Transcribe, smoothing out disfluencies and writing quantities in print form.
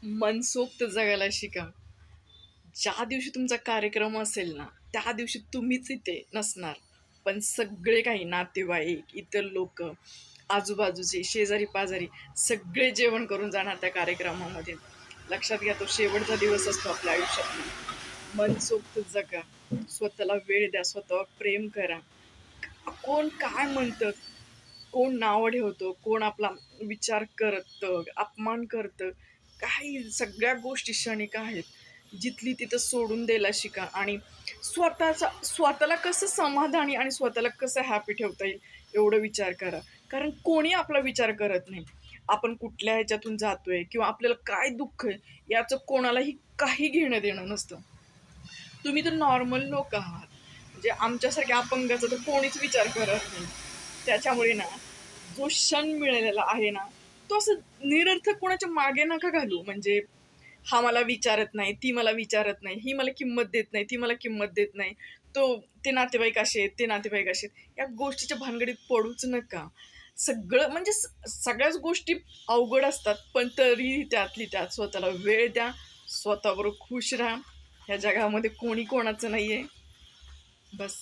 मनसोक्त जगायला शिका. ज्या दिवशी तुमचा कार्यक्रम असेल ना, त्या दिवशी तुम्हीच इथे नसणार. पण सगळे काही नातेवाईक, इतर लोकं, आजूबाजूचे, शेजारी-पाजारी सगळे जेवण करून जाणार त्या कार्यक्रमामध्ये. लक्षात घ्या, तो शेवटचा दिवस असतो आपल्या आयुष्यातला. मनसोक्त जगा. स्वतःला वेळ द्या, स्वतःवर प्रेम करा. कोण काय म्हणतं, कोण नावं ठेवतो, कोण आपला विचार करतं, अपमान करतं, काही सगळ्या गोष्टी क्षणिक आहेत. जिथली तिथं सोडून द्यायला शिका आणि स्वतःला कसं समाधानी आणि स्वतःला कसं हॅपी ठेवता येईल एवढं विचार करा. कारण कोणी आपला विचार करत नाही. आपण कुठल्या ह्याच्यातून जातोय किंवा आपल्याला काय दुःख आहे याचं कोणालाही काही घेणं-देणं नसतं. तुम्ही तर नॉर्मल लोक आहात. म्हणजे आमच्यासारख्या अपंगाचा तर कोणीच विचार करत नाही. त्याच्यामुळे ना, जो क्षण मिळालेला आहे ना, तो असं निरर्थक कोणाच्या मागे नका घालू. म्हणजे हा मला विचारत नाही, ती मला विचारत नाही, ही मला किंमत देत नाही, ती मला किंमत देत नाही. ते नातेवाईक असे आहेत, ते नातेवाईक असे आहेत. या गोष्टीच्या भानगडीत पडूच नका. सगळं म्हणजे सगळ्याच गोष्टी अवघड असतात, पण तरी त्यातली त्यात स्वतःला वेळ द्या, स्वतःबरोबर खुश राहा. ह्या जगामध्ये कोणी कोणाचं नाहीये. बस.